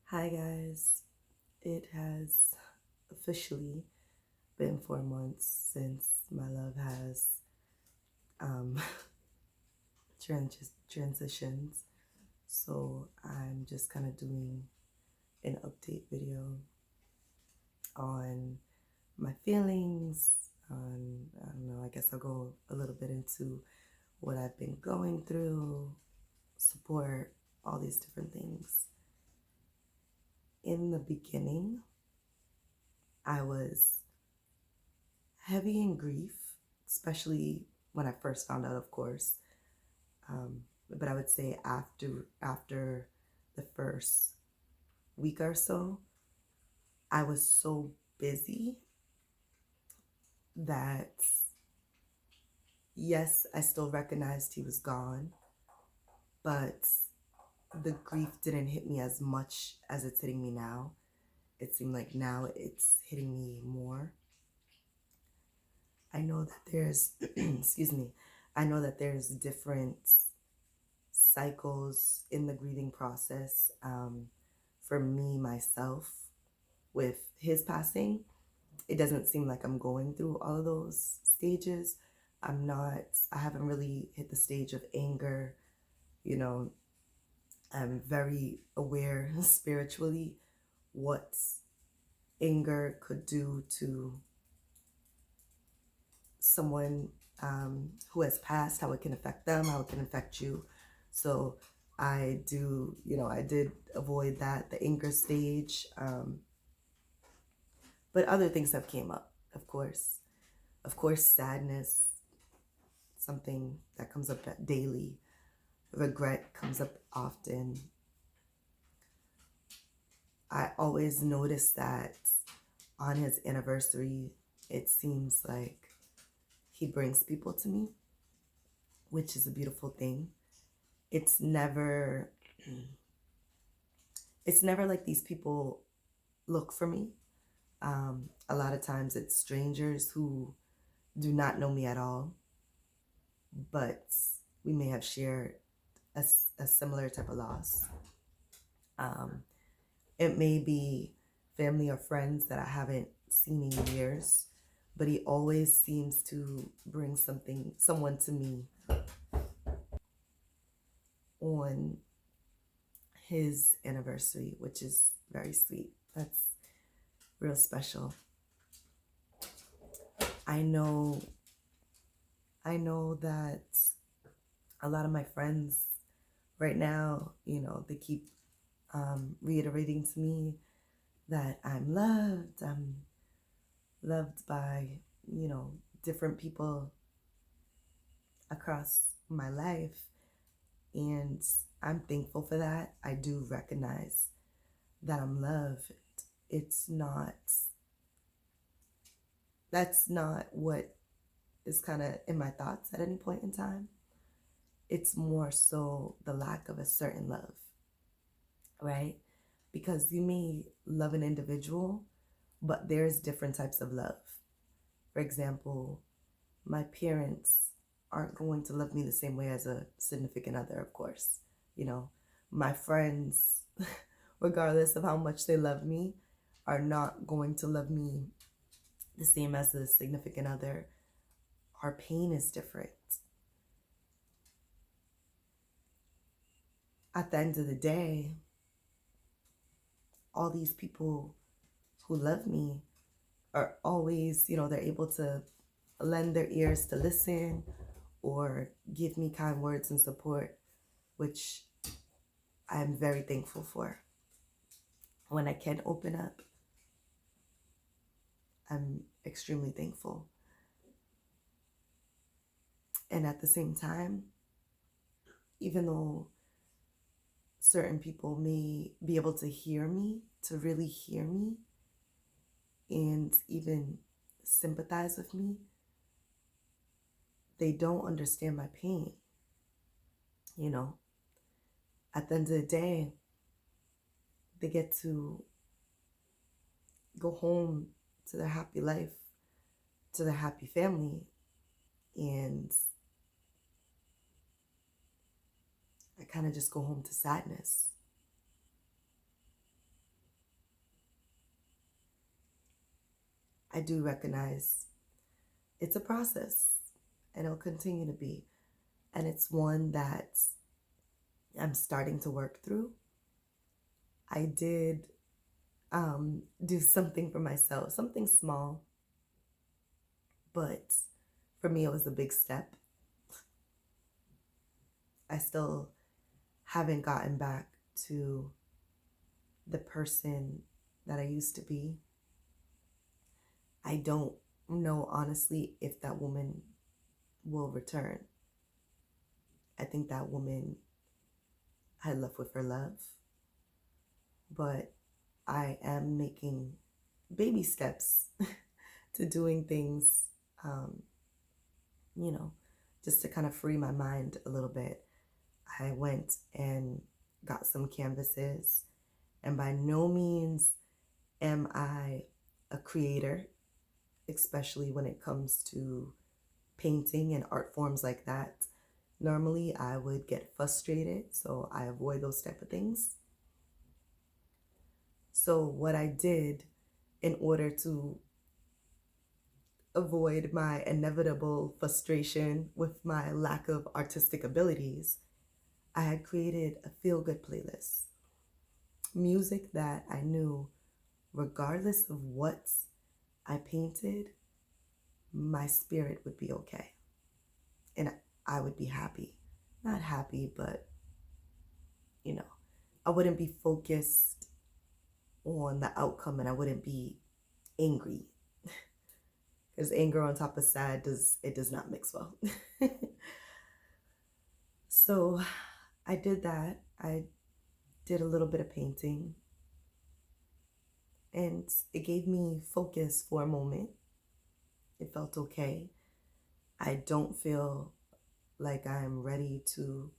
Hi guys, it has officially been 4 months since my love has um, transitions. So I'm just kind of doing an update video on my feelings. I don't know, I guess I'll go a little bit into what I've been going through, support, all these different things. In the beginning, I was heavy in grief, especially when I first found out, of course. But I would say after the first week or so, I was so busy that yes, I still recognized he was gone, but the grief didn't hit me as much as it's hitting me now. It seemed like now it's hitting me more. I know that there's, excuse me, I know that there's different cycles in the grieving process. For me, myself, with his passing, it doesn't seem like I'm going through all of those stages. I haven't really hit the stage of anger. You know, I'm very aware spiritually what anger could do to someone who has passed, how it can affect them, how it can affect you. So I did avoid the anger stage. But other things have came up, of course. Of course, sadness, something that comes up daily. Regret comes up often. I always notice that on his anniversary, it seems like he brings people to me, which is a beautiful thing. It's never it's never like these people look for me. A lot of times it's strangers who do not know me at all, but we may have shared a similar type of loss. Um, it may be family or friends that I haven't seen in years, but he always seems to bring someone to me on his anniversary, which is very sweet. That's real special. I know that a lot of my friends right now, they keep reiterating to me that I'm loved. I'm loved by, different people across my life. And I'm thankful for that. I do recognize that I'm loved. It's not, that's not what is kind of in my thoughts at any point in time. It's more so the lack of a certain love, right? Because you may love an individual, but there's different types of love. For example, my parents aren't going to love me the same way as a significant other, of course. My friends, regardless of how much they love me, are not going to love me the same as a significant other. Our pain is different. At the end of the day, all these people who love me are always, they're able to lend their ears to listen or give me kind words and support, which I'm very thankful for. When I can open up, I'm extremely thankful. And at the same time, even though certain people may be able to hear me, to really hear me, and even sympathize with me, they don't understand my pain. At the end of the day, they get to go home to their happy life, to their happy family, and I kind of just go home to sadness. I do recognize it's a process and it'll continue to be. And it's one that I'm starting to work through. I did do something for myself, something small, but for me, it was a big step. I still haven't gotten back to the person that I used to be. I don't know, honestly, if that woman will return. I think that woman had left with her love, but I am making baby steps to doing things, you know, just to kind of free my mind a little bit. I went and got some canvases, and by no means am I a creator, especially when it comes to painting and art forms like that. Normally, I would get frustrated, so I avoid those type of things. So what I did in order to avoid my inevitable frustration with my lack of artistic abilities, I had created a feel-good playlist. Music that I knew, regardless of what I painted, my spirit would be okay. And I would be happy. Not happy, but, I wouldn't be focused on the outcome and I wouldn't be angry. Because anger on top of sad does not mix well. So I did that. I did a little bit of painting. And it gave me focus for a moment. It felt okay. I don't feel like I'm ready to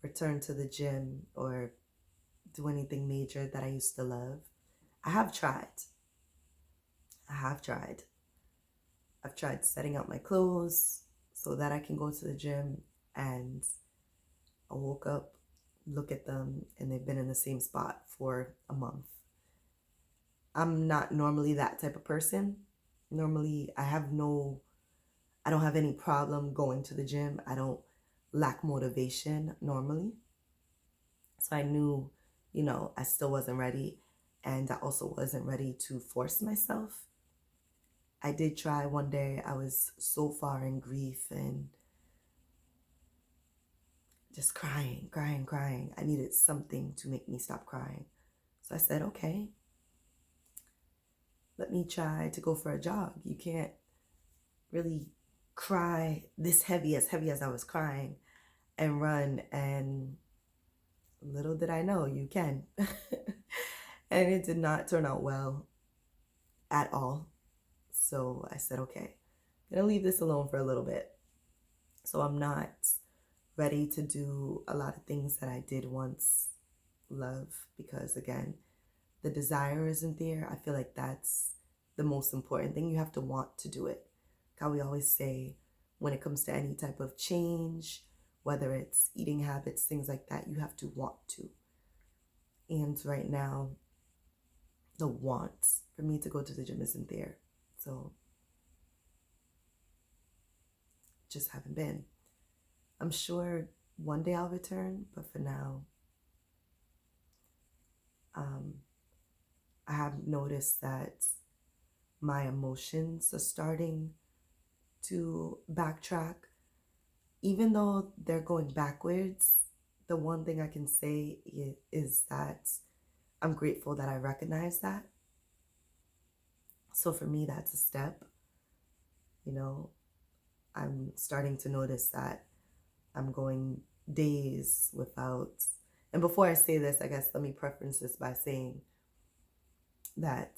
return to the gym or do anything major that I used to love. I have tried. I've tried setting out my clothes so that I can go to the gym, and I woke up, look at them, and they've been in the same spot for a month. I'm not normally that type of person. Normally, I don't have any problem going to the gym. I don't lack motivation normally. So I knew, I still wasn't ready, and I also wasn't ready to force myself. I did try one day. I was so far in grief and just crying. I needed something to make me stop crying. So I said, okay, let me try to go for a jog. You can't really cry this heavy as I was crying, and run. And little did I know you can. And it did not turn out well at all. So I said, okay, I'm going to leave this alone for a little bit. So I'm not ready to do a lot of things that I did once love, because again, the desire isn't there. I feel like that's the most important thing. You have to want to do it. How we always say, when it comes to any type of change, whether it's eating habits, things like that, you have to want to. And right now, the want for me to go to the gym isn't there. So just haven't been. I'm sure one day I'll return, but for now, I have noticed that my emotions are starting to backtrack. Even though they're going backwards, the one thing I can say is that I'm grateful that I recognize that. So for me, that's a step. I'm starting to notice that I'm going days without. And before I say this, I guess let me preference this by saying that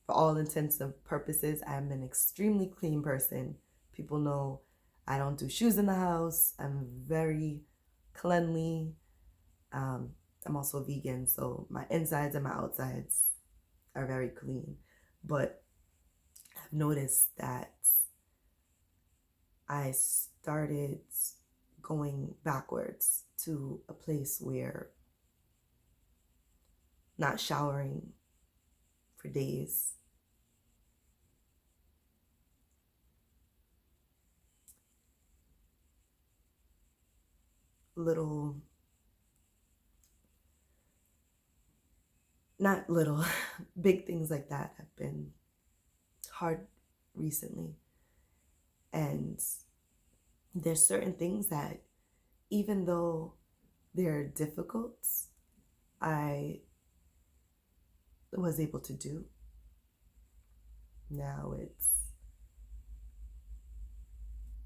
for all intents and purposes, I'm an extremely clean person. People know I don't do shoes in the house. I'm very cleanly. I'm also vegan, so my insides and my outsides are very clean. But I've noticed that I started going backwards to a place where not showering for days, little, not little, big things like that have been hard recently. And there's certain things that, even though they're difficult, I was able to do. Now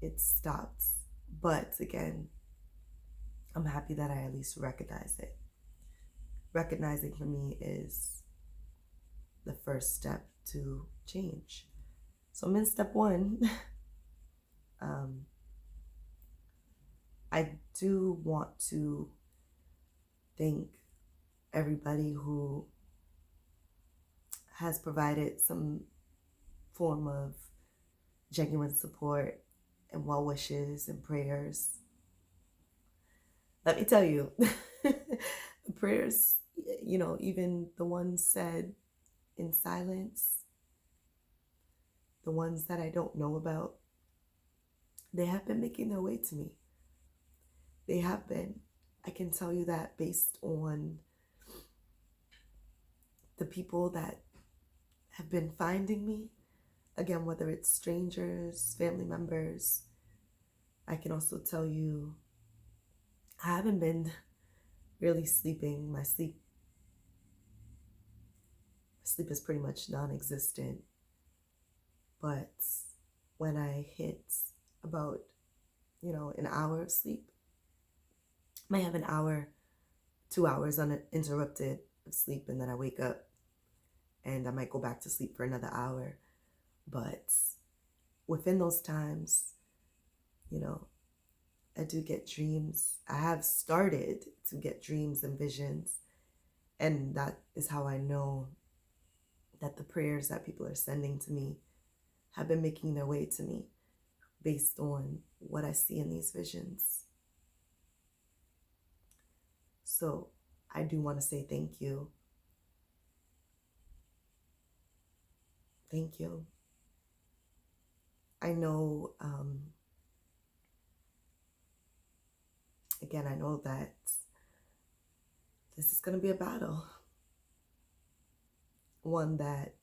it's stopped. But again, I'm happy that I at least recognize it. Recognizing for me is the first step to change. So I'm in step one. I do want to thank everybody who has provided some form of genuine support and well wishes and prayers. Let me tell you, the prayers, even the ones said in silence, the ones that I don't know about, they have been making their way to me. They have been. I can tell you that based on the people that have been finding me. Again, whether it's strangers, family members. I can also tell you I haven't been really sleeping. My sleep is pretty much non-existent. But when I hit about, an hour of sleep, I might have an hour, 2 hours uninterrupted of sleep, and then I wake up and I might go back to sleep for another hour. But within those times, I do get dreams. I have started to get dreams and visions. And that is how I know that the prayers that people are sending to me have been making their way to me based on what I see in these visions. So I do want to say thank you. Thank you. I know, again, I know that this is going to be a battle. One that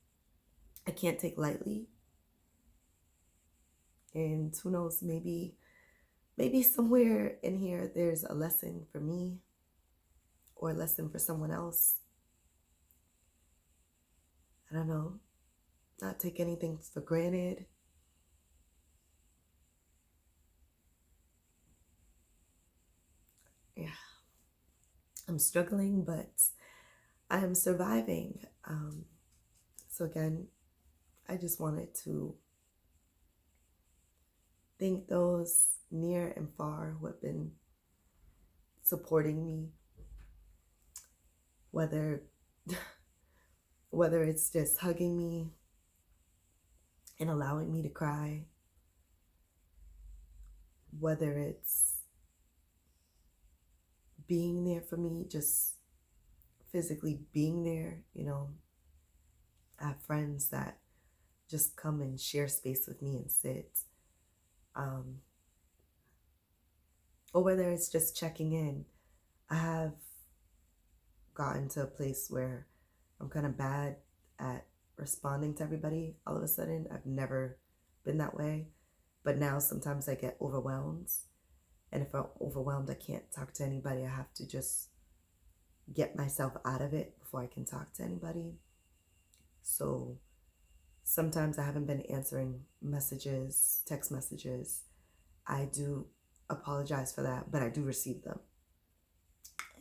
I can't take lightly. And who knows, maybe somewhere in here there's a lesson for me or a lesson for someone else. I don't know. Not take anything for granted. Yeah. I'm struggling, but I am surviving. So again, I just wanted to thank those near and far who have been supporting me, whether it's just hugging me and allowing me to cry, whether it's being there for me, just physically being there. I have friends that just come and share space with me and sit. Or whether it's just checking in. I have gotten to a place where I'm kind of bad at responding to everybody all of a sudden. I've never been that way. But now sometimes I get overwhelmed. And if I'm overwhelmed, I can't talk to anybody. I have to just get myself out of it before I can talk to anybody. So sometimes I haven't been answering messages, text messages. I do apologize for that, but I do receive them.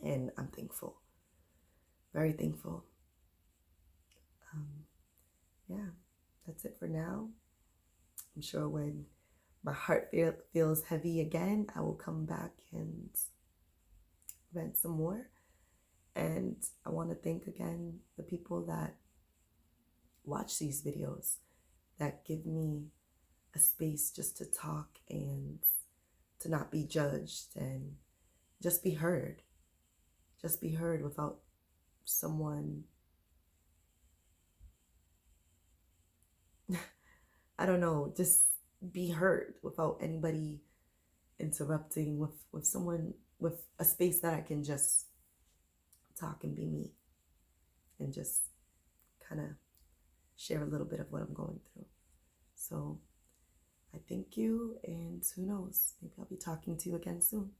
And I'm thankful. Very thankful. Yeah, that's it for now. I'm sure when my heart feels heavy again, I will come back and vent some more. And I want to thank again the people that watch these videos, that give me a space just to talk and to not be judged and just be heard. Just be heard without someone, I don't know, just be heard without anybody interrupting, with someone with a space that I can just talk and be me and just kind of share a little bit of what I'm going through. So I thank you, and who knows, maybe I'll be talking to you again soon.